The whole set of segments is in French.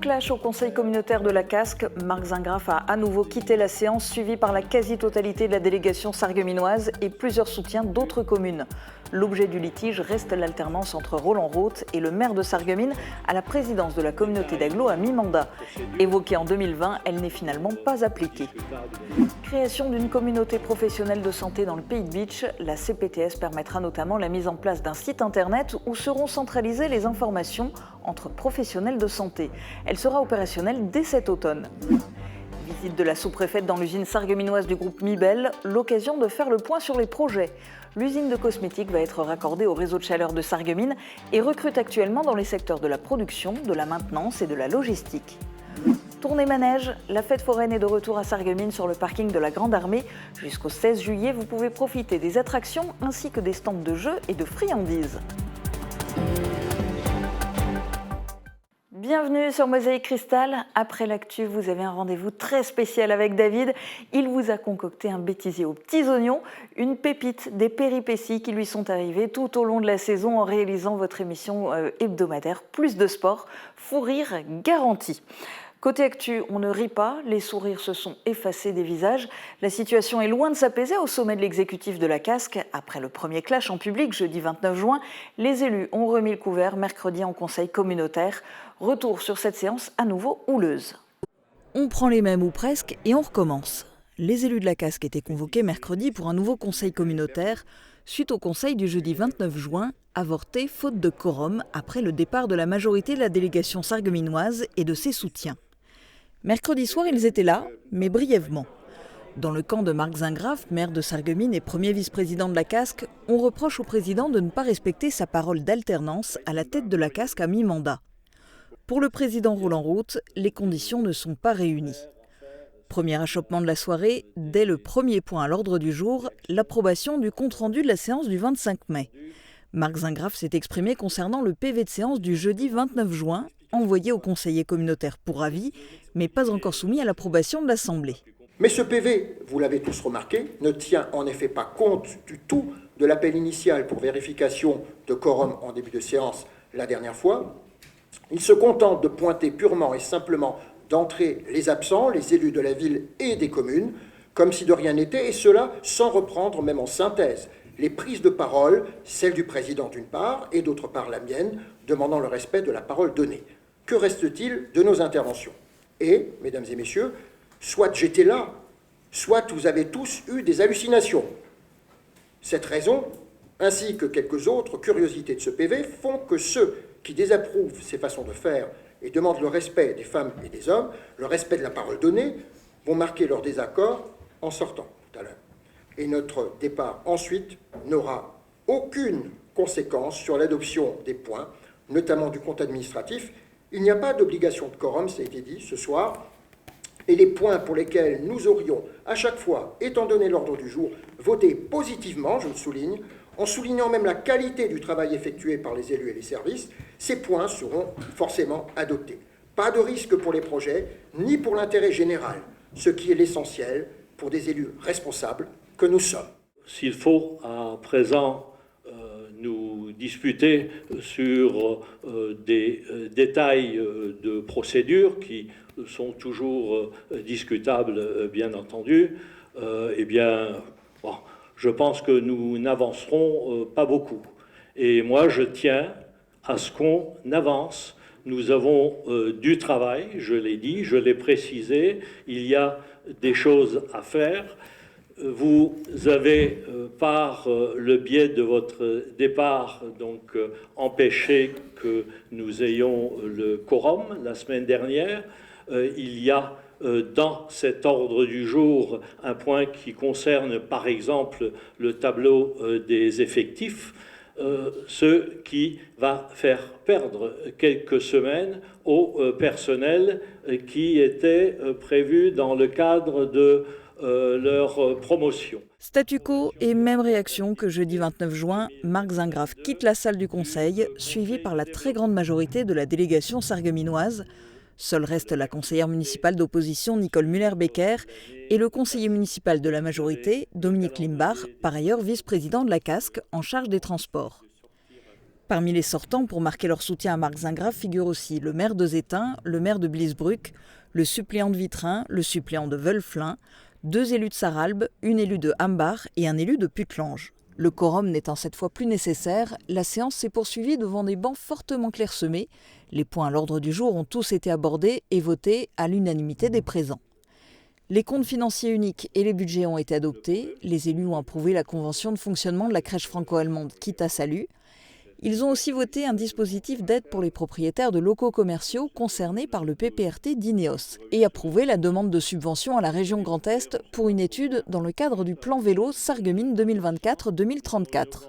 clash au conseil communautaire de la Casque, Marc Zingraff a à nouveau quitté la séance suivie par la quasi-totalité de la délégation sarregueminoise et plusieurs soutiens d'autres communes. L'objet du litige reste l'alternance entre Roland Roth et le maire de Sarreguemines à la présidence de la communauté d'agglo à mi-mandat. Évoquée en 2020, elle n'est finalement pas appliquée. Création d'une communauté professionnelle de santé dans le Pays de Bitche, la CPTS permettra notamment la mise en place d'un site internet où seront centralisées les informations entre professionnels de santé. Elle sera opérationnelle dès cet automne. Visite de la sous-préfète dans l'usine sarregueminoise du groupe Mibel, l'occasion de faire le point sur les projets. L'usine de cosmétiques va être raccordée au réseau de chaleur de Sarreguemines et recrute actuellement dans les secteurs de la production, de la maintenance et de la logistique. Tournée manège, la fête foraine est de retour à Sarreguemines sur le parking de la Grande Armée. Jusqu'au 16 juillet, vous pouvez profiter des attractions ainsi que des stands de jeux et de friandises. Bienvenue sur Mosaïque Cristal. Après l'actu, vous avez un rendez-vous très spécial avec David. Il vous a concocté un bêtisier aux petits oignons, une pépite des péripéties qui lui sont arrivées tout au long de la saison en réalisant votre émission hebdomadaire Plus de sport, fou rire garanti. Côté actu, on ne rit pas, les sourires se sont effacés des visages. La situation est loin de s'apaiser au sommet de l'exécutif de la Casque. Après le premier clash en public, jeudi 29 juin, les élus ont remis le couvert mercredi en conseil communautaire. Retour sur cette séance à nouveau houleuse. On prend les mêmes ou presque et on recommence. Les élus de la Casque étaient convoqués mercredi pour un nouveau conseil communautaire, suite au conseil du jeudi 29 juin, avorté faute de quorum après le départ de la majorité de la délégation sarregueminoise et de ses soutiens. Mercredi soir, ils étaient là, mais brièvement. Dans le camp de Marc Zingraff, maire de Sarreguemines et premier vice-président de la Casque, on reproche au président de ne pas respecter sa parole d'alternance à la tête de la Casque à mi-mandat. Pour le président Roland Roth, les conditions ne sont pas réunies. Premier achoppement de la soirée, dès le premier point à l'ordre du jour, l'approbation du compte-rendu de la séance du 25 mai. Marc Zingraff s'est exprimé concernant le PV de séance du jeudi 29 juin, envoyé aux conseillers communautaires pour avis, mais pas encore soumis à l'approbation de l'Assemblée. Mais ce PV, vous l'avez tous remarqué, ne tient en effet pas compte du tout de l'appel initial pour vérification de quorum en début de séance la dernière fois. Il se contente de pointer purement et simplement d'entrée les absents, les élus de la ville et des communes, comme si de rien n'était, et cela sans reprendre, même en synthèse, les prises de parole, celle du président d'une part, et d'autre part la mienne, demandant le respect de la parole donnée. Que reste-t-il de nos interventions ? Et, mesdames et messieurs, soit j'étais là, soit vous avez tous eu des hallucinations. Cette raison, ainsi que quelques autres curiosités de ce PV, font que ceux qui désapprouvent ces façons de faire et demandent le respect des femmes et des hommes, le respect de la parole donnée, vont marquer leur désaccord en sortant tout à l'heure. Et notre départ ensuite n'aura aucune conséquence sur l'adoption des points, notamment du compte administratif. Il n'y a pas d'obligation de quorum, ça a été dit ce soir, et les points pour lesquels nous aurions à chaque fois, étant donné l'ordre du jour, voté positivement, je le souligne, en soulignant même la qualité du travail effectué par les élus et les services, ces points seront forcément adoptés. Pas de risque pour les projets, ni pour l'intérêt général, ce qui est l'essentiel pour des élus responsables que nous sommes. S'il faut à présent nous disputer sur des détails de procédure qui sont toujours discutables, bien entendu, eh bien, bon, je pense que nous n'avancerons pas beaucoup. Et moi, je tiens à ce qu'on avance. Nous avons du travail, je l'ai dit, je l'ai précisé, il y a des choses à faire. Vous avez, par le biais de votre départ, donc empêché que nous ayons le quorum la semaine dernière. Il y a dans cet ordre du jour un point qui concerne par exemple le tableau des effectifs, ce qui va faire perdre quelques semaines au personnel qui était prévu dans le cadre de leur promotion. Statu quo et même réaction que jeudi 29 juin, Marc Zingraff quitte la salle du Conseil, suivi par la très grande majorité de la délégation sarregueminoise. Seul reste la conseillère municipale d'opposition Nicole Muller-Becker et le conseiller municipal de la majorité, Dominique Limbach, par ailleurs vice-président de la Casque en charge des transports. Parmi les sortants, pour marquer leur soutien à Marc Zingraff, figurent aussi le maire de Zétain, le maire de Blisbruck, le suppléant de Vitrain, le suppléant de Wölflin, 2 élus de Sarralbe, une élue de Hambach et un élu de Puttelange. Le quorum n'étant cette fois plus nécessaire, la séance s'est poursuivie devant des bancs fortement clairsemés. Les points à l'ordre du jour ont tous été abordés et votés à l'unanimité des présents. Les comptes financiers uniques et les budgets ont été adoptés. Les élus ont approuvé la convention de fonctionnement de la crèche franco-allemande Kita Salut. Ils ont aussi voté un dispositif d'aide pour les propriétaires de locaux commerciaux concernés par le PPRT d'Ineos et approuvé la demande de subvention à la région Grand Est pour une étude dans le cadre du plan vélo Sarreguemines 2024-2034.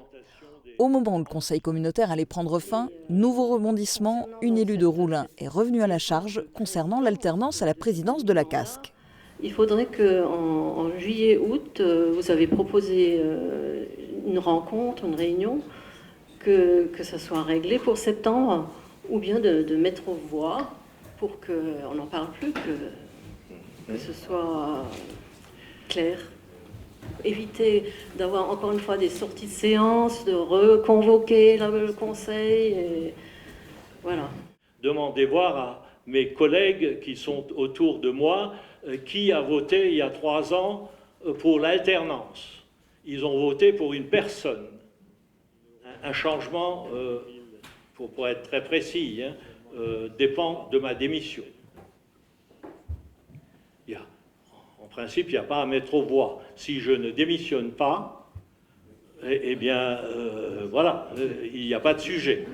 Au moment où le conseil communautaire allait prendre fin, nouveau rebondissement, une élue de Roulin est revenue à la charge concernant l'alternance à la présidence de la CASC. Il faudrait qu'en juillet-août, vous avez proposé une rencontre, une réunion, que ça soit réglé pour septembre, ou bien de mettre aux voix pour qu'on n'en parle plus, que ce soit clair. Éviter d'avoir encore une fois des sorties de séance, de reconvoquer le conseil, et voilà. Demandez voir à mes collègues qui sont autour de moi qui a voté il y a 3 ans pour l'alternance. Ils ont voté pour une personne. Un changement, pour être très précis, dépend de ma démission. En principe, il n'y a pas à mettre aux voix. Si je ne démissionne pas, eh bien, voilà, il n'y a pas de sujet.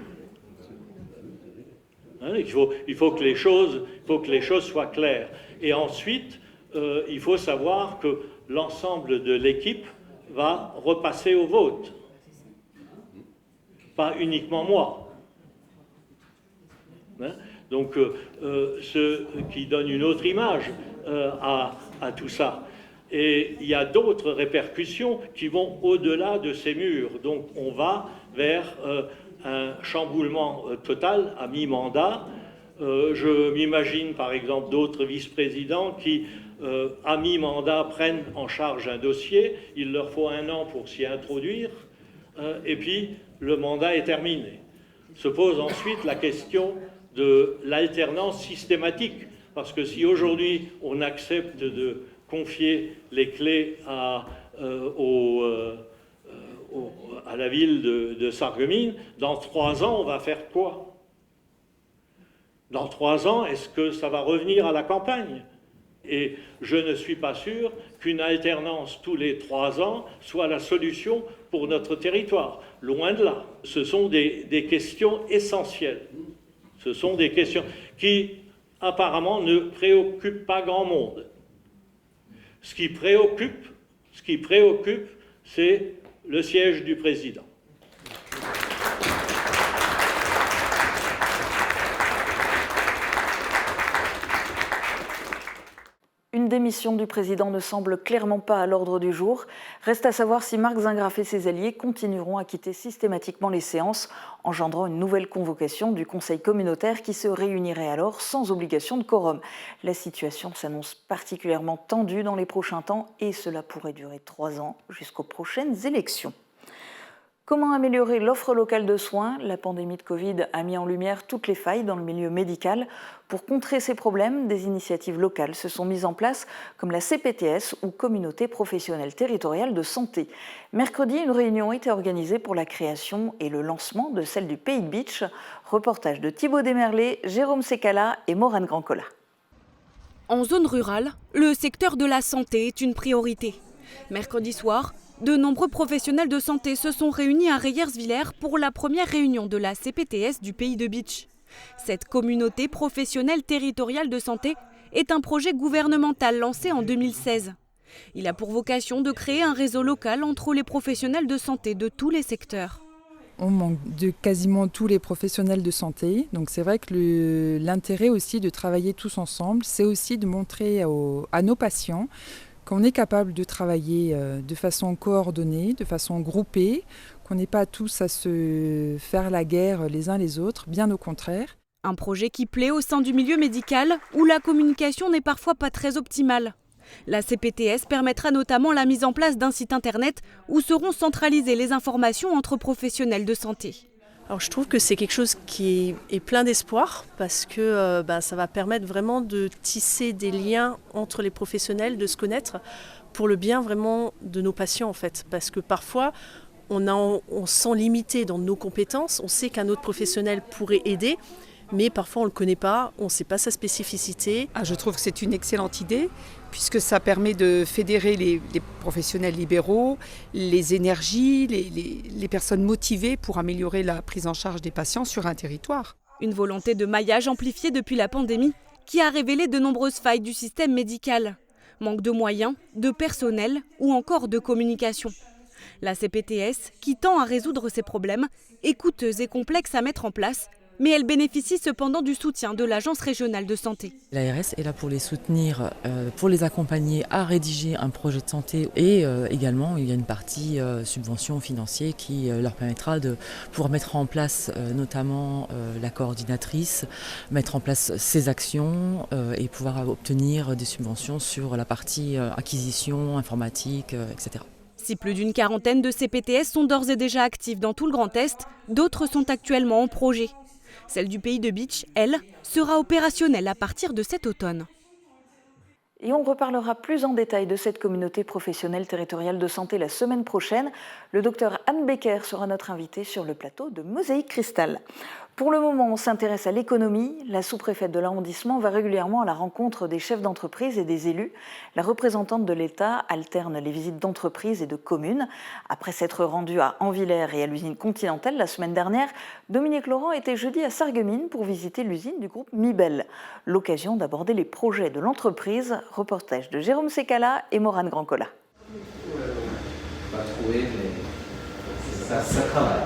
Hein, il faut que les choses soient claires. Et ensuite, il faut savoir que l'ensemble de l'équipe va repasser au vote. Pas uniquement moi. Hein? Donc, ce qui donne une autre image à tout ça. Et il y a d'autres répercussions qui vont au-delà de ces murs. Donc, on va vers un chamboulement total à mi-mandat. Je m'imagine, par exemple, d'autres vice-présidents qui, à mi-mandat, prennent en charge un dossier. Il leur faut 1 an pour s'y introduire. Et puis, le mandat est terminé. Se pose ensuite la question de l'alternance systématique, parce que si aujourd'hui on accepte de confier les clés à la ville de Sarreguemines, dans 3 ans, on va faire quoi? Dans 3 ans, est-ce que ça va revenir à la campagne? Et je ne suis pas sûr qu'une alternance tous les 3 ans soit la solution pour notre territoire. Loin de là. Ce sont des questions essentielles. Ce sont des questions qui, apparemment, ne préoccupent pas grand monde. Ce qui préoccupe, c'est le siège du président. Une démission du président ne semble clairement pas à l'ordre du jour. Reste à savoir si Marc Zingraff et ses alliés continueront à quitter systématiquement les séances, engendrant une nouvelle convocation du conseil communautaire qui se réunirait alors sans obligation de quorum. La situation s'annonce particulièrement tendue dans les prochains temps et cela pourrait durer 3 ans jusqu'aux prochaines élections. Comment améliorer l'offre locale de soins? La pandémie de Covid a mis en lumière toutes les failles dans le milieu médical. Pour contrer ces problèmes, des initiatives locales se sont mises en place, comme la CPTS ou Communauté professionnelle territoriale de santé. Mercredi, une réunion a été organisée pour la création et le lancement de celle du Pays de Bitche. Reportage de Thibaut Desmerlet, Jérôme Secala et Morane Grancola. En zone rurale, le secteur de la santé est une priorité. Mercredi soir, de nombreux professionnels de santé se sont réunis à Reyerswiller pour la première réunion de la CPTS du Pays de Bitche. Cette communauté professionnelle territoriale de santé est un projet gouvernemental lancé en 2016. Il a pour vocation de créer un réseau local entre les professionnels de santé de tous les secteurs. On manque de quasiment tous les professionnels de santé, donc c'est vrai que l'intérêt aussi de travailler tous ensemble, c'est aussi de montrer à nos patients qu'on est capable de travailler de façon coordonnée, de façon groupée, qu'on n'est pas tous à se faire la guerre les uns les autres, bien au contraire. Un projet qui plaît au sein du milieu médical où la communication n'est parfois pas très optimale. La CPTS permettra notamment la mise en place d'un site internet où seront centralisées les informations entre professionnels de santé. Alors je trouve que c'est quelque chose qui est plein d'espoir parce que ça va permettre vraiment de tisser des liens entre les professionnels, de se connaître pour le bien vraiment de nos patients en fait. Parce que parfois on se sent limité dans nos compétences, on sait qu'un autre professionnel pourrait aider, mais parfois on ne le connaît pas, on ne sait pas sa spécificité. Je trouve que c'est une excellente idée puisque ça permet de fédérer les professionnels libéraux, les énergies, les personnes motivées pour améliorer la prise en charge des patients sur un territoire. Une volonté de maillage amplifiée depuis la pandémie qui a révélé de nombreuses failles du système médical. Manque de moyens, de personnel ou encore de communication. La CPTS, qui tend à résoudre ces problèmes, est coûteuse et complexe à mettre en place, mais elle bénéficie cependant du soutien de l'Agence régionale de santé. L'ARS est là pour les soutenir, pour les accompagner à rédiger un projet de santé et également il y a une partie subvention financière qui leur permettra de pouvoir mettre en place notamment la coordinatrice, mettre en place ses actions et pouvoir obtenir des subventions sur la partie acquisition, informatique, etc. Si plus d'une quarantaine de CPTS sont d'ores et déjà actifs dans tout le Grand Est, d'autres sont actuellement en projet. Celle du Pays de Bitche, elle, sera opérationnelle à partir de cet automne. Et on reparlera plus en détail de cette communauté professionnelle territoriale de santé la semaine prochaine. Le docteur Anne Becker sera notre invité sur le plateau de Mosaïque Cristal. Pour le moment, on s'intéresse à l'économie. La sous-préfète de l'arrondissement va régulièrement à la rencontre des chefs d'entreprise et des élus. La représentante de l'État alterne les visites d'entreprises et de communes. Après s'être rendue à Anvillers et à l'usine Continentale la semaine dernière, Dominique Laurent était jeudi à Sarreguemines pour visiter l'usine du groupe Mibel. L'occasion d'aborder les projets de l'entreprise. Reportage de Jérôme Secala et Morane Grancola. Pas trouvé, mais ça travaille.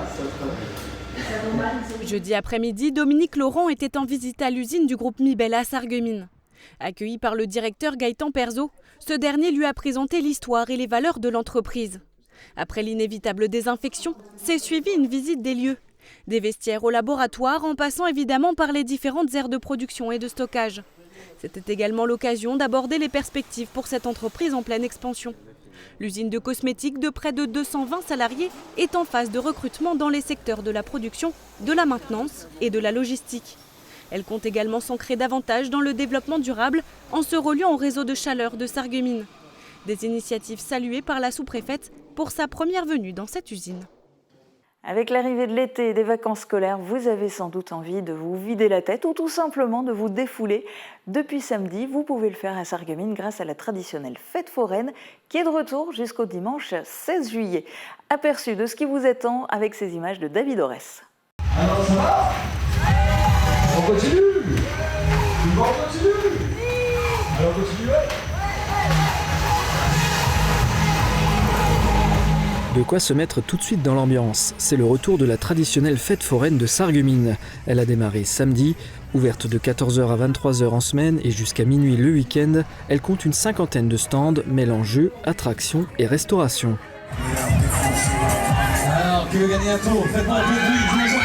Jeudi après-midi, Dominique Laurent était en visite à l'usine du groupe Mibel à Sarreguemines. Accueilli par le directeur Gaëtan Perzo, ce dernier lui a présenté l'histoire et les valeurs de l'entreprise. Après l'inévitable désinfection, s'est suivie une visite des lieux. Des vestiaires au laboratoire, en passant évidemment par les différentes aires de production et de stockage. C'était également l'occasion d'aborder les perspectives pour cette entreprise en pleine expansion. L'usine de cosmétiques de près de 220 salariés est en phase de recrutement dans les secteurs de la production, de la maintenance et de la logistique. Elle compte également s'ancrer davantage dans le développement durable en se reliant au réseau de chaleur de Sarreguemines. Des initiatives saluées par la sous-préfète pour sa première venue dans cette usine. Avec l'arrivée de l'été et des vacances scolaires, vous avez sans doute envie de vous vider la tête ou tout simplement de vous défouler. Depuis samedi, vous pouvez le faire à Sarreguemines grâce à la traditionnelle fête foraine qui est de retour jusqu'au dimanche 16 juillet. Aperçu de ce qui vous attend avec ces images de David Orès. Alors ça va ? On continue ? On continue ? Alors continuez ? De quoi se mettre tout de suite dans l'ambiance. C'est le retour de la traditionnelle fête foraine de Sarreguemines. Elle a démarré samedi, ouverte de 14h à 23h en semaine et jusqu'à minuit le week-end. Elle compte une cinquantaine de stands mêlant jeux, attractions et restauration. Alors, qui veut gagner un tour ? Faites-moi un peu de bruit, je vous entends.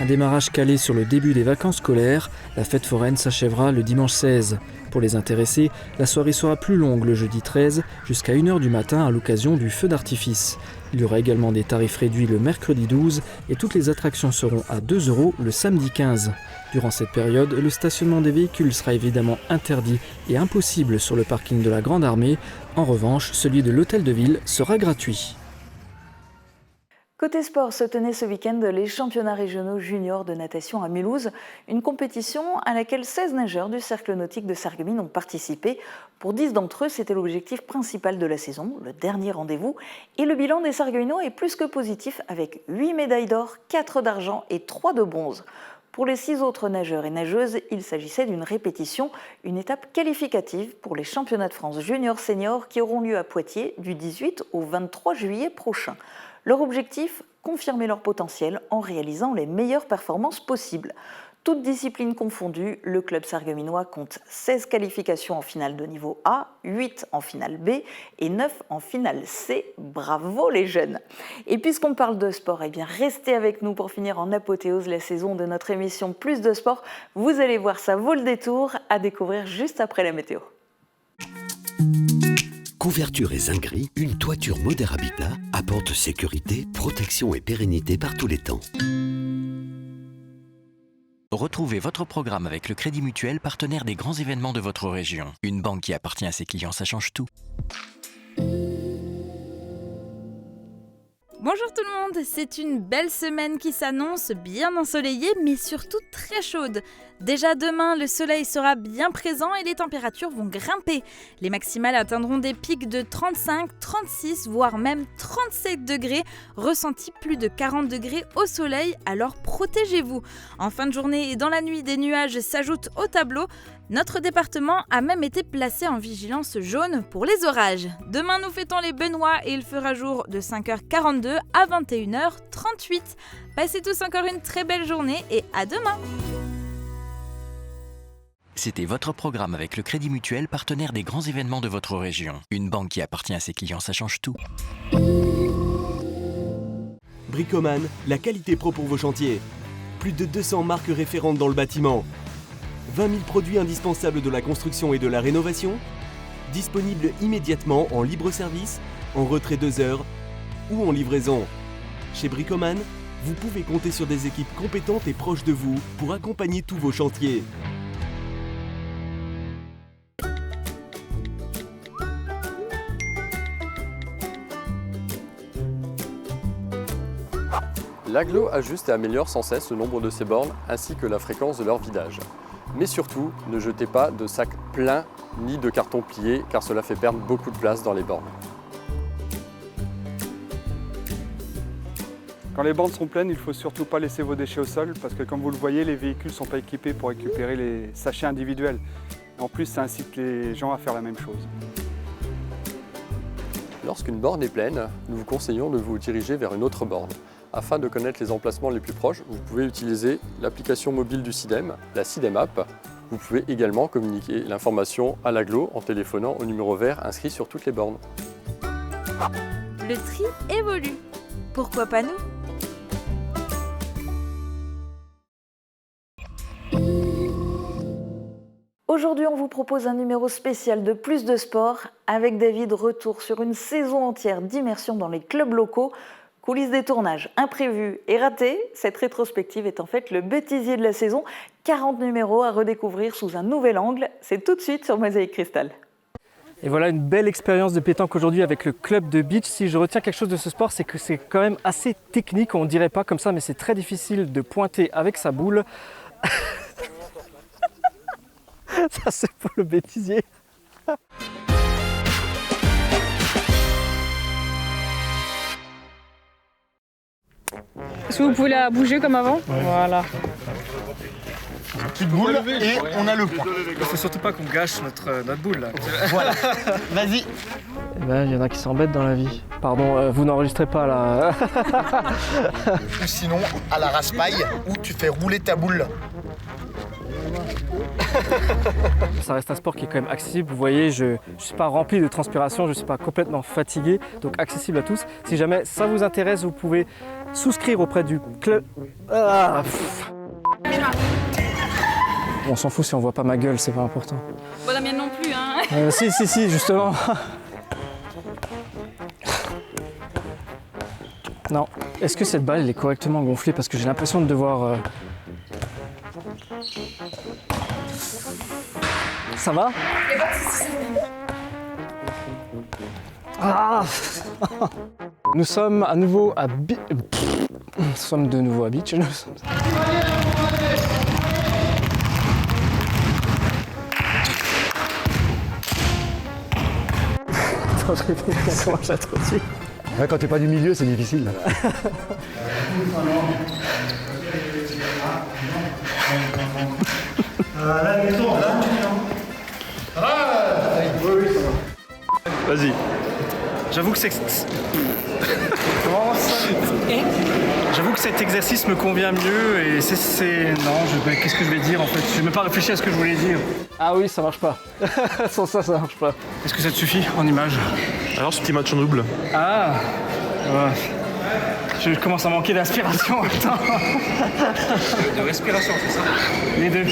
Un démarrage calé sur le début des vacances scolaires, la fête foraine s'achèvera le dimanche 16. Pour les intéressés, la soirée sera plus longue le jeudi 13 jusqu'à 1h du matin à l'occasion du feu d'artifice. Il y aura également des tarifs réduits le mercredi 12 et toutes les attractions seront à 2 € le samedi 15. Durant cette période, le stationnement des véhicules sera évidemment interdit et impossible sur le parking de la Grande Armée. En revanche, celui de l'Hôtel de Ville sera gratuit. Côté sport, se tenaient ce week-end les championnats régionaux juniors de natation à Mulhouse, une compétition à laquelle 16 nageurs du cercle nautique de Sarreguemines ont participé. Pour 10 d'entre eux, c'était l'objectif principal de la saison, le dernier rendez-vous. Et le bilan des Sarregueminois est plus que positif avec 8 médailles d'or, 4 d'argent et 3 de bronze. Pour les 6 autres nageurs et nageuses, il s'agissait d'une répétition, une étape qualificative pour les championnats de France junior-senior qui auront lieu à Poitiers du 18 au 23 juillet prochain. Leur objectif, confirmer leur potentiel en réalisant les meilleures performances possibles. Toutes disciplines confondues, le club sarregueminois compte 16 qualifications en finale de niveau A, 8 en finale B et 9 en finale C. Bravo les jeunes! Et puisqu'on parle de sport, eh bien restez avec nous pour finir en apothéose la saison de notre émission Plus de sport. Vous allez voir, ça vaut le détour, à découvrir juste après la météo. Couverture et zinguerie, une toiture Moder Habitat apporte sécurité, protection et pérennité par tous les temps. Retrouvez votre programme avec le Crédit Mutuel, partenaire des grands événements de votre région. Une banque qui appartient à ses clients, ça change tout. Bonjour tout le monde, c'est une belle semaine qui s'annonce, bien ensoleillée mais surtout très chaude. Déjà demain, le soleil sera bien présent et les températures vont grimper. Les maximales atteindront des pics de 35, 36, voire même 37 degrés, ressenti plus de 40 degrés au soleil, alors protégez-vous. En fin de journée et dans la nuit, des nuages s'ajoutent au tableau. Notre département a même été placé en vigilance jaune pour les orages. Demain, nous fêtons les Benoît et il fera jour de 5h42 à 21h38. Passez tous encore une très belle journée et à demain! C'était votre programme avec le Crédit Mutuel, partenaire des grands événements de votre région. Une banque qui appartient à ses clients, ça change tout. Bricoman, la qualité pro pour vos chantiers. Plus de 200 marques référentes dans le bâtiment. 20 000 produits indispensables de la construction et de la rénovation. Disponibles immédiatement en libre service, en retrait 2 heures ou en livraison. Chez Bricoman, vous pouvez compter sur des équipes compétentes et proches de vous pour accompagner tous vos chantiers. L'Aglo ajuste et améliore sans cesse le nombre de ses bornes ainsi que la fréquence de leur vidage. Mais surtout, ne jetez pas de sacs pleins ni de cartons pliés car cela fait perdre beaucoup de place dans les bornes. Quand les bornes sont pleines, il ne faut surtout pas laisser vos déchets au sol parce que comme vous le voyez, les véhicules ne sont pas équipés pour récupérer les sachets individuels. En plus, ça incite les gens à faire la même chose. Lorsqu'une borne est pleine, nous vous conseillons de vous diriger vers une autre borne. Afin de connaître les emplacements les plus proches, vous pouvez utiliser l'application mobile du SIDEM, la SIDEM App. Vous pouvez également communiquer l'information à l'Aglo en téléphonant au numéro vert inscrit sur toutes les bornes. Le tri évolue. Pourquoi pas nous ? Aujourd'hui, on vous propose un numéro spécial de Plus de Sport. Avec David, retour sur une saison entière d'immersion dans les clubs locaux. Coulisses des tournages, imprévus et ratés, cette rétrospective est en fait le bêtisier de la saison. 40 numéros à redécouvrir sous un nouvel angle. C'est tout de suite sur Mosaïque Cristal. Et voilà une belle expérience de pétanque aujourd'hui avec le club de beach. Si je retiens quelque chose de ce sport, c'est que c'est quand même assez technique. On ne dirait pas comme ça, mais c'est très difficile de pointer avec sa boule. Ça, c'est pour le bêtisier. Est-ce que vous pouvez la bouger comme avant? Voilà. Petite boule et on a le point. Il ne faut surtout pas qu'on gâche notre boule là. Voilà, vas-y. Eh ben, il y en a qui s'embêtent dans la vie. Pardon, vous n'enregistrez pas là. Ou sinon, à la raspaille, où tu fais rouler ta boule. Ça reste un sport qui est quand même accessible. Vous voyez, je ne suis pas rempli de transpiration, je ne suis pas complètement fatigué, donc accessible à tous. Si jamais ça vous intéresse, vous pouvez souscrire auprès du club. On s'en fout si on voit pas ma gueule, c'est pas important. Bon, la mienne non plus, hein. Si, justement. Non. Est-ce que cette balle elle est correctement gonflée? Parce que j'ai l'impression de devoir... Ça va? Ah. Nous sommes à nouveau à Nous sommes de nouveau à Beach. Attends, je réfléchis comment j'introduis. Ouais, quand t'es pas du milieu, c'est difficile. Vas-y. J'avoue que c'est... J'avoue que cet exercice me convient mieux et c'est... Non, qu'est-ce que je vais dire en fait? Je n'ai même pas réfléchi à ce que je voulais dire. Ah oui, ça marche pas. Sans ça, ça marche pas. Est-ce que ça te suffit en image? Alors ce petit match en double. Ah ouais. Je commence à manquer d'inspiration. De respiration, c'est ça? Les deux.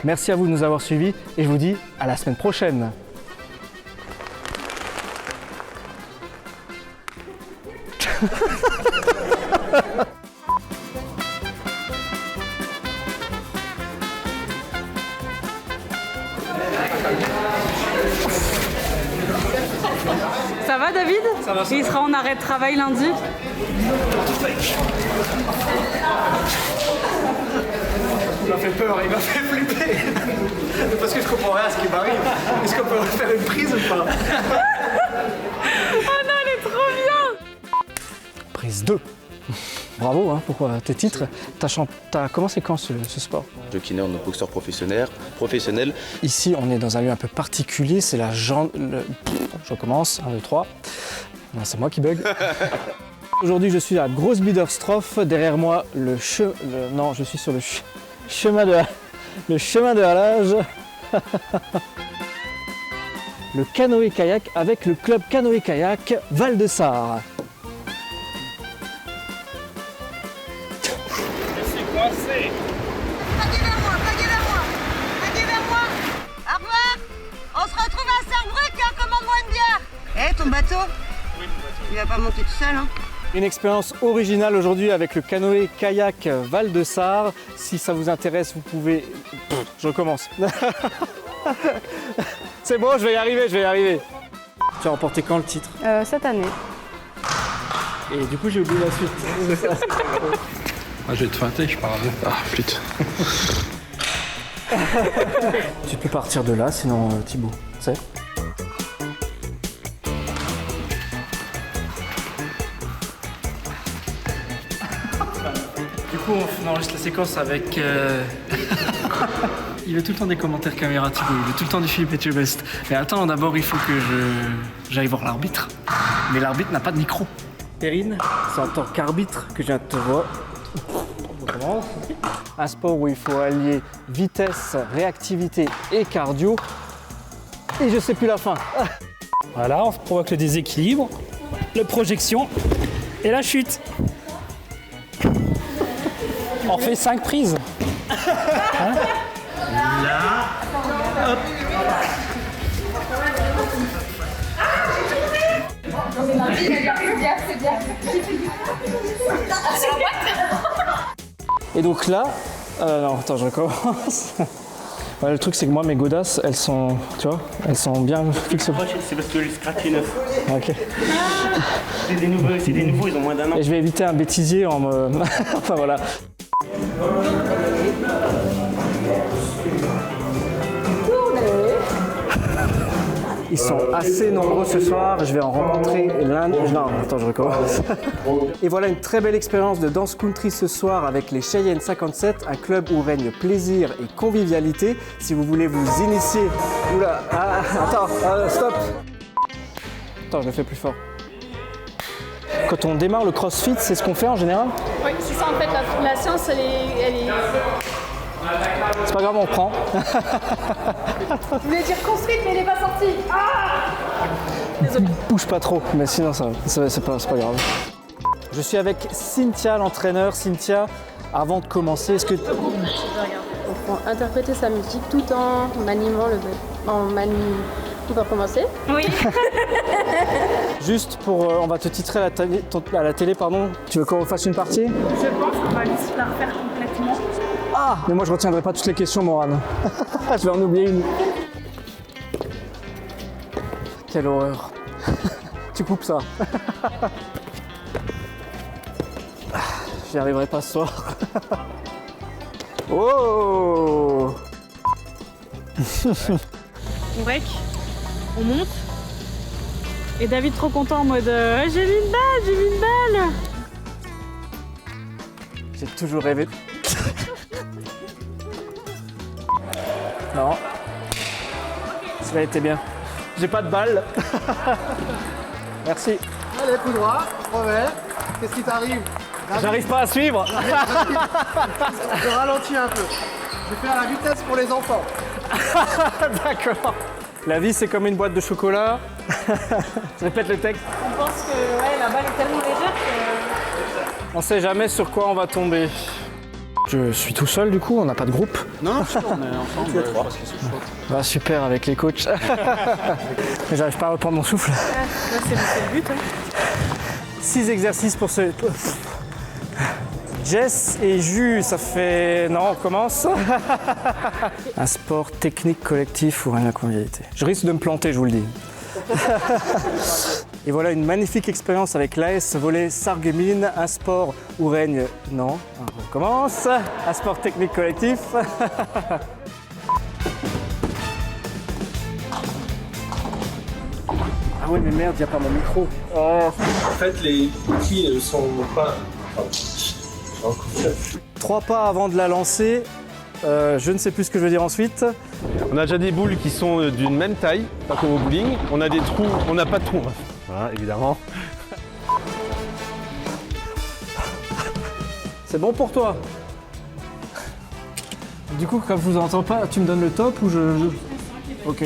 Merci à vous de nous avoir suivis et je vous dis à la semaine prochaine. Ça va David? Ça va. Il sera en arrêt de travail lundi. Il m'a fait peur, il m'a fait flipper. Parce que je comprends rien à ce qui m'arrive. Est-ce qu'on peut refaire une prise ou pas? Oh non, elle est trop bien! Prise 2. Bravo hein, pour tes titres. T'as commencé quand ce sport? Je kiné en boxeur professionnel. Ici, on est dans un lieu un peu particulier, c'est la je recommence, 1, 2, 3. Non, c'est moi qui bug. Aujourd'hui, je suis à Großbiederstorf. Derrière moi, je suis sur le chemin de halage. Le canoë-kayak avec le club canoë-kayak Val-de-Sarre. Coincé. Pagez vers moi. Au revoir. On se retrouve à Sarrebruck, hein, commande-moi une bière. Eh, ton bateau? Oui, mon bateau. Il va pas monter tout seul, hein. Une expérience originale aujourd'hui avec le canoë-kayak Val-de-Sarre. Si ça vous intéresse, vous pouvez... Je recommence. C'est bon, je vais y arriver. Tu as remporté quand le titre? Cette année. Et du coup, j'ai oublié la suite. Ah, je vais te feinter, je pars avec. Ah, putain. Tu peux partir de là, sinon Thibaut, tu sais. Du coup, on enregistre la séquence avec... Il veut tout le temps des commentaires caméra, Thibaut. Il veut tout le temps du Philippe Etchebest. Mais attends, d'abord, il faut que j'aille voir l'arbitre. Mais l'arbitre n'a pas de micro. Perrine, c'est en tant qu'arbitre que je viens de te voir. On commence. Un sport où il faut allier vitesse, réactivité et cardio. Et je sais plus la fin. Voilà, on provoque le déséquilibre, la projection et la chute. On refait 5 prises. Hein? Là, hop. Et donc là, non, attends, je recommence. Ouais, le truc, c'est que moi, mes godasses, elles sont, tu vois, elles sont bien fixes. C'est parce que le scratch est neuf. Ok. C'est des nouveaux, ils ont moins d'un an. Et je vais éviter un bêtisier en me... Enfin voilà. Ils sont assez nombreux ce soir, je vais en rencontrer l'un... Non, attends, je recommence. Et voilà une très belle expérience de danse country ce soir avec les Cheyennes 57, un club où règne plaisir et convivialité. Si vous voulez vous initier... Oula, attends, stop. Attends, je le fais plus fort. Quand on démarre le crossfit, c'est ce qu'on fait en général? Oui, c'est ça en fait, la séance elle est... C'est pas grave, on prend. Je voulais dire construite, mais elle n'est pas sortie. Désolé. Bouge pas trop, mais sinon c'est pas grave. Je suis avec Cynthia, l'entraîneur. Cynthia, avant de commencer, est-ce que... On peut interpréter sa musique tout en maniement On va commencer? Oui. Juste pour... on va te titrer à la télé, pardon. Tu veux qu'on fasse une partie? Je pense qu'on va juste la refaire complètement. Ah! Mais moi je retiendrai pas toutes les questions, Morane. Je vais en oublier une. Quelle horreur. Tu coupes ça. J'y arriverai pas ce soir. Oh! On break, on monte. Et David trop content en mode j'ai vu une balle. J'ai toujours rêvé. Non. Ça a été bien. J'ai pas de balle. Merci. Allez, coup droit, revers. Qu'est-ce qui t'arrive? J'arrive pas à suivre. Je ralentis un peu. Je vais faire la vitesse pour les enfants. D'accord. La vie, c'est comme une boîte de chocolat. Je répète le texte. On pense que la balle est tellement légère que... On sait jamais sur quoi on va tomber. Je suis tout seul du coup, on n'a pas de groupe. Non, on est ensemble. Tous les trois. Bah, super avec les coachs. Mais j'arrive pas à reprendre mon souffle. C'est le but. Hein. 6 exercices pour ce... Jess et Jus, ça fait... Non, on commence. Un sport technique collectif ou la convivialité. Je risque de me planter, je vous le dis. Et voilà une magnifique expérience avec l'AS Volley Sarreguemines, un sport où règne... Non, on commence. Un sport technique collectif. Ah ouais, mais merde, il n'y a pas mon micro. Oh. En fait, les filles ne sont pas... 3 pas avant de la lancer. Je ne sais plus ce que je veux dire ensuite. On a déjà des boules qui sont d'une même taille, pas comme au bowling. On a des trous, on n'a pas de trous. Voilà, évidemment. C'est bon pour toi. Du coup, comme je vous entends pas, tu me donnes le top ou je... Ok.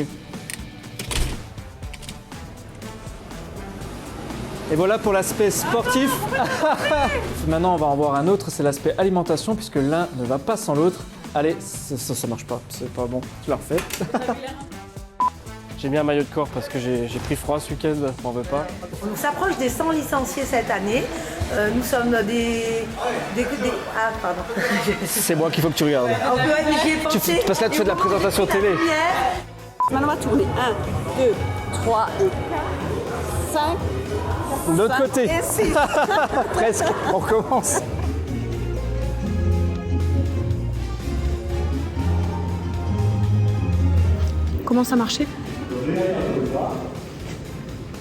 Et voilà pour l'aspect sportif. Maintenant, on va en voir un autre, c'est l'aspect alimentation, puisque l'un ne va pas sans l'autre. Allez, ça marche pas, c'est pas bon, je la refais. J'ai mis un maillot de corps parce que j'ai pris froid ce week-end, je m'en veux pas. On s'approche des 100 licenciés cette année. Nous sommes Ah, pardon. C'est moi qu'il faut que tu regardes. J'y ai pensé. Parce que là, tu fais de la présentation télé. Maintenant, on va tourner. 1, 2, 3, 5. De l'autre côté. Presque, on recommence. Comment ça marchait?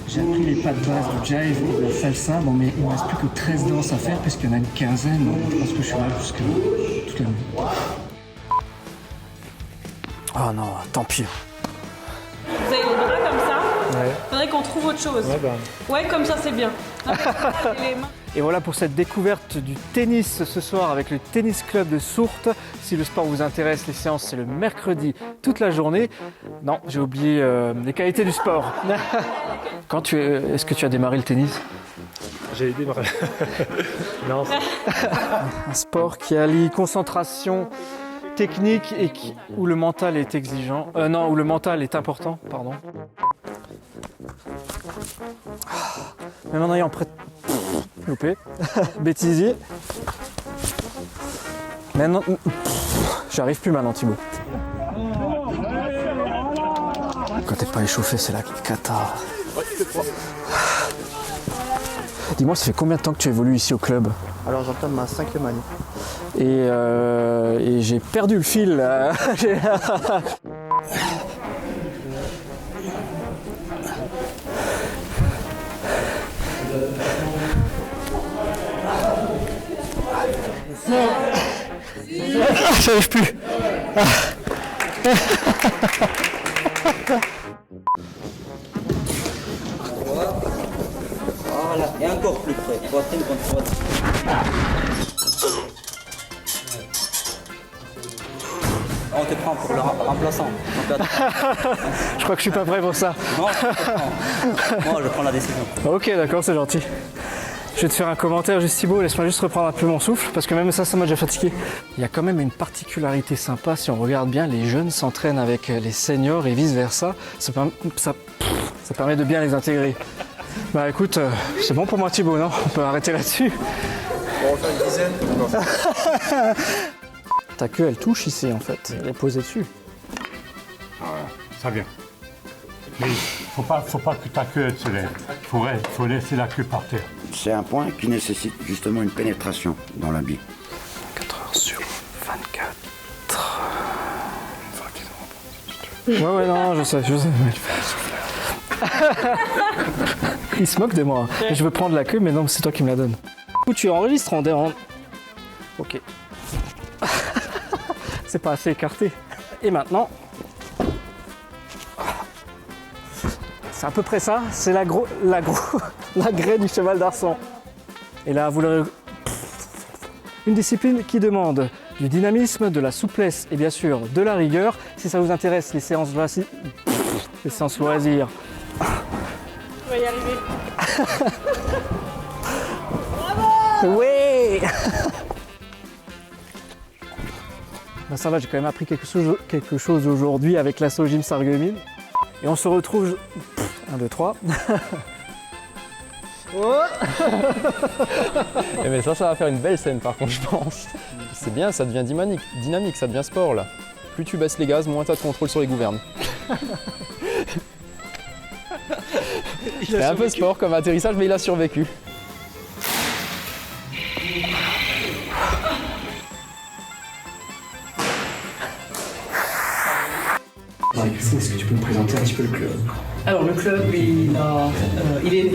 J'ai appris les pas de base du jive et le salsa, bon, mais il ne me reste plus que 13 danses à faire puisqu'il y en a une quinzaine, donc je pense que je suis là jusqu'à toute la nuit. Oh non, tant pis. Vous avez les bras comme ça? Ouais. Faudrait qu'on trouve autre chose. Ouais, comme ça c'est bien. Et voilà pour cette découverte du tennis ce soir avec le Tennis Club de Sourtes. Si le sport vous intéresse, les séances c'est le mercredi toute la journée. Non, j'ai oublié les qualités du sport. Est-ce que tu as démarré le tennis? J'ai démarré. Non. Un sport qui allie concentration, technique et où le mental est exigeant. Non, où le mental est important, pardon. Mais maintenant, il est en prêt. Loupé. Bêtisier. Maintenant. J'arrive plus maintenant, Thibaut. Quand t'es pas échauffé, c'est la cata. Dis-moi, ça fait combien de temps que tu évolues ici au club? Alors j'entame ma 5e année. Et j'ai perdu le fil. J'arrive plus. Voilà, et encore plus près. Poitrine contre poitrine. On te prend pour le remplaçant. Je crois que je suis pas prêt pour ça. Non, moi je prends la décision. Ok, d'accord, c'est gentil. Je vais te faire un commentaire juste Thibaut, laisse-moi juste reprendre un peu mon souffle, parce que même ça m'a déjà fatigué. Il y a quand même une particularité sympa, si on regarde bien, les jeunes s'entraînent avec les seniors et vice-versa. Ça permet de bien les intégrer. Bah écoute, c'est bon pour moi Thibaut, non? On peut arrêter là-dessus. On va faire une dizaine. Ta queue, elle touche ici en fait, elle est posée dessus. Ah ouais, ça vient. Mais faut pas que ta queue se lève. Faut laisser la queue par terre. C'est un point qui nécessite justement une pénétration dans l'habit. 4 heures sur 24. Ouais, non, je sais. Il se moque de moi. Je veux prendre la queue, mais non, c'est toi qui me la donnes. Où tu enregistres en dehors. Ok. C'est pas assez écarté. Et maintenant, c'est à peu près ça. C'est la graie du cheval d'arçon. Et là, vous l'aurez. Une discipline qui demande du dynamisme, de la souplesse et bien sûr de la rigueur. Si ça vous intéresse, les séances loisirs. Tu vas y arriver. Oui. Ben ça va, j'ai quand même appris quelque chose aujourd'hui avec l'Asso Gym Sarreguemines. Et on se retrouve... 1, 2, 3. Oh. Mais ça va faire une belle scène par contre, je pense. C'est bien, ça devient dynamique, ça devient sport là. Plus tu baisses les gaz, moins tu as de contrôle sur les gouvernes. C'est un peu sport comme atterrissage, mais il a survécu. Est-ce que tu peux me présenter un petit peu le club? Alors le club, il est...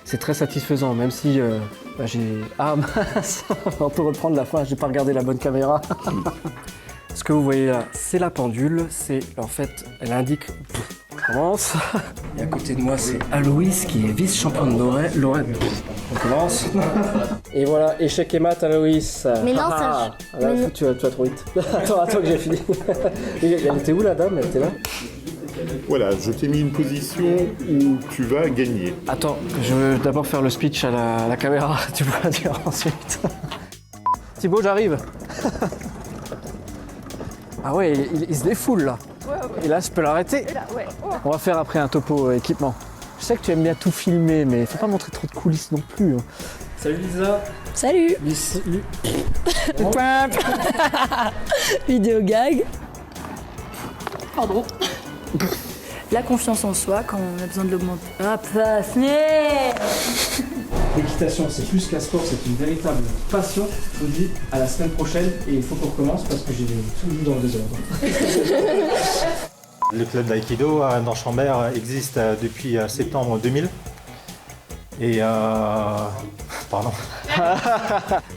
C'est très satisfaisant, même si j'ai... Ah mince, on peut reprendre la fin, j'ai pas regardé la bonne caméra. Ce que vous voyez là, c'est la pendule, en fait, elle indique... On commence. Et à côté de moi, c'est Aloïs qui est vice-champion de Lorraine. On commence. Et voilà, échec et mat, Aloïs. Mais non, ça... Là, tu vas trop vite. Attends que j'ai fini. Elle était où la dame? Elle était là? Voilà, je t'ai mis une position où tu vas gagner. Attends, je veux d'abord faire le speech à la caméra, tu pourras dire ensuite. Thibaut, j'arrive. Ah ouais, il se défoule là. Et là, je peux l'arrêter. On va faire après un topo équipement. Je sais que tu aimes bien tout filmer, mais faut pas montrer trop de coulisses non plus. Salut Lisa. Salut. Vidéo gag. Pardon. La confiance en soi quand on a besoin de l'augmenter. Ah, L'équitation, c'est plus qu'un sport, c'est une véritable passion. Je vous dis à la semaine prochaine et il faut qu'on recommence parce que j'ai tout vu dans le désordre. Le club d'aïkido dans Chambert existe depuis septembre 2000. Et pardon.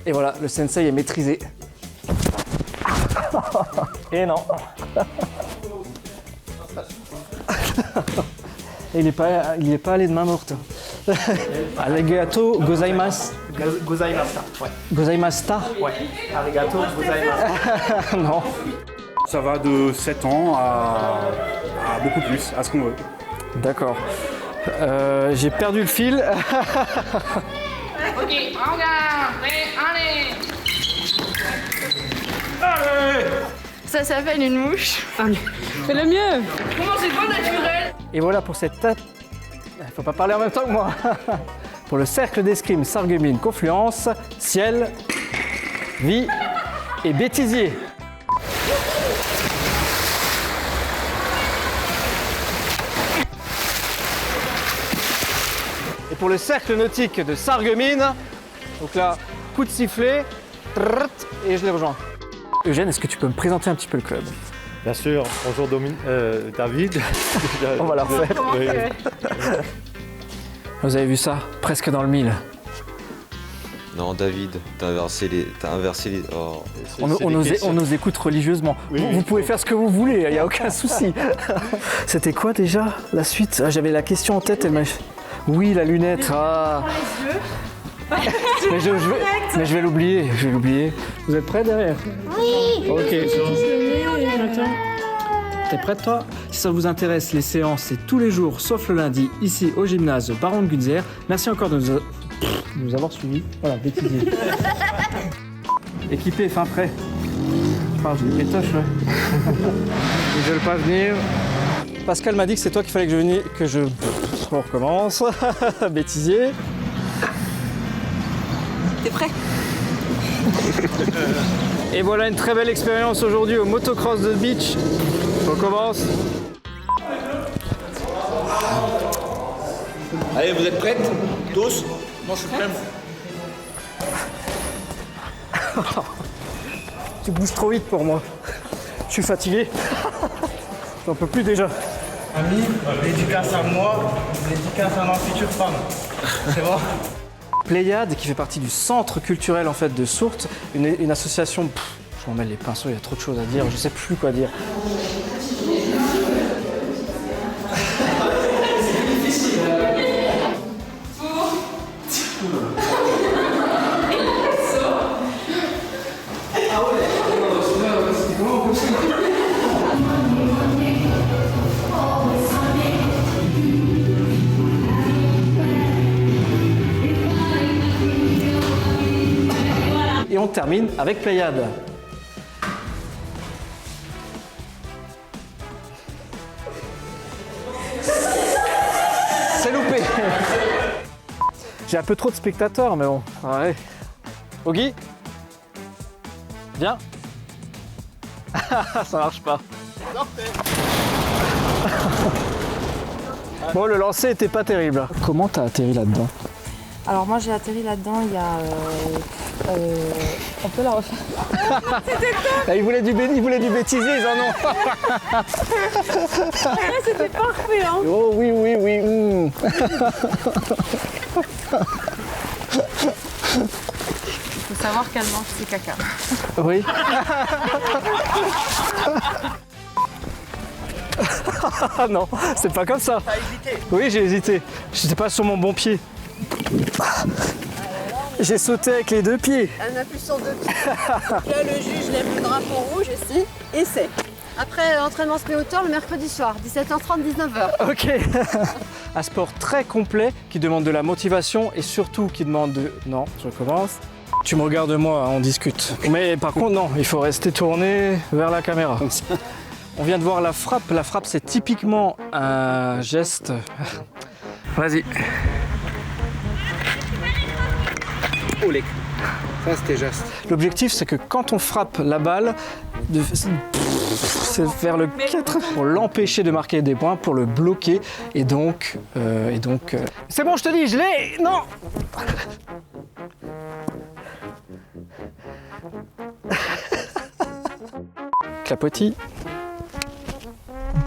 Et voilà, le sensei est maîtrisé. Et non. Il est pas allé de main morte. Arigato gozaimasu. Gozaimasta, ouais. Gozaimasta? Ouais. Arigato gozaimasta. Non. Ça va de 7 ans à beaucoup plus, à ce qu'on veut. D'accord. J'ai perdu le fil. Ok, regarde, allez. Ça s'appelle une mouche. Fais le mieux. Comment c'est pas naturel? Et voilà pour cette tête. Faut pas parler en même temps que moi. Pour le cercle d'escrime Sarreguemines Confluence, ciel, vie et bêtisier. Et pour le cercle nautique de Sarreguemines, donc là, coup de sifflet, et je les rejoins. Eugène, est-ce que tu peux me présenter un petit peu le club? Bien sûr, bonjour David. On va la refaire. Oui. Vous avez vu ça? Presque dans le mille. Non, David, t'as inversé les... Oh. On nous écoute religieusement. Oui, vous pouvez faire ce que vous voulez, il n'y a aucun souci. C'était quoi déjà la suite? J'avais la question en tête, elle m'a... Oui, la lunette. Ah. Mais je vais l'oublier, Vous êtes prêts derrière? Oui. Ok. T'es prête toi? Si ça vous intéresse, les séances, c'est tous les jours, sauf le lundi, ici au gymnase Baron de Gunzer. Merci encore de nous avoir suivis. Voilà, bêtisier. Équipé, fin prêt. Je parle, j'ai des pétoches, ouais. Ils veulent pas venir. Pascal m'a dit que c'est toi qu'il fallait que je... On recommence. Bêtisier. T'es prêt? Et voilà une très belle expérience aujourd'hui au motocross de beach. On commence. Allez, vous êtes prêtes? Tous? Moi, je suis prêt, moi. Tu bouges trop vite pour moi. Je suis fatigué. J'en peux plus déjà. Ami, dédicace à moi, dédicace à ma future femme. C'est bon? Pléiade, qui fait partie du centre culturel en fait de Sourtes, une association. Je m'en mêle les pinceaux, il y a trop de choses à dire, je sais plus quoi dire. Et on termine avec Pléiade. J'ai un peu trop de spectateurs, mais bon. Ouais. Oggy, viens. Ça marche pas. Bon, le lancer était pas terrible. Comment t'as atterri là-dedans? Alors moi j'ai atterri là-dedans il y a... on peut la refaire. C'était top. Ils voulaient du bêtisier, ils en ont. C'était parfait hein. Oh oui. Faut savoir qu'elle mange ses caca. Oui. Non, c'est pas comme ça. T'as hésité? Oui, j'ai hésité. J'étais pas sur mon bon pied. J'ai sauté avec les 2 pieds. Elle appuie sur 2 pieds. Là, le juge lève le drapeau rouge ici et c'est. Après, l'entraînement se met hauteur le mercredi soir, 17h30, 19h. Ok. Un sport très complet qui demande de la motivation et surtout qui demande de... Non, je recommence. Tu me regardes moi, on discute. Mais par contre, non, il faut rester tourné vers la caméra. On vient de voir la frappe. La frappe, c'est typiquement un geste. Vas-y. Olé. Ça, c'était juste. L'objectif, c'est que quand on frappe la balle, c'est vers le 4 pour l'empêcher de marquer des points, pour le bloquer. Et donc... C'est bon, je te dis, je l'ai. Non. Clapotis.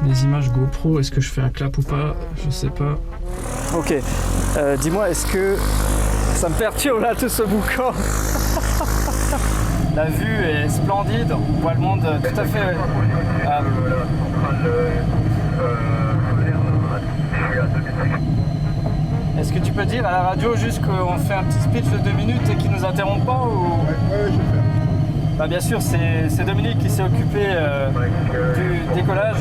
Les images GoPro, est-ce que je fais un clap ou pas? Je sais pas. Ok, dis-moi, est-ce que ça me perturbe là tout ce boucan? La vue est splendide, on voit le monde tout à fait. Est-ce que tu peux dire à la radio juste qu'on fait un petit speech de 2 minutes et qu'ils nous interrompent pas ou... Ouais, je vais faire. Bah bien sûr, c'est Dominique qui s'est occupé du décollage.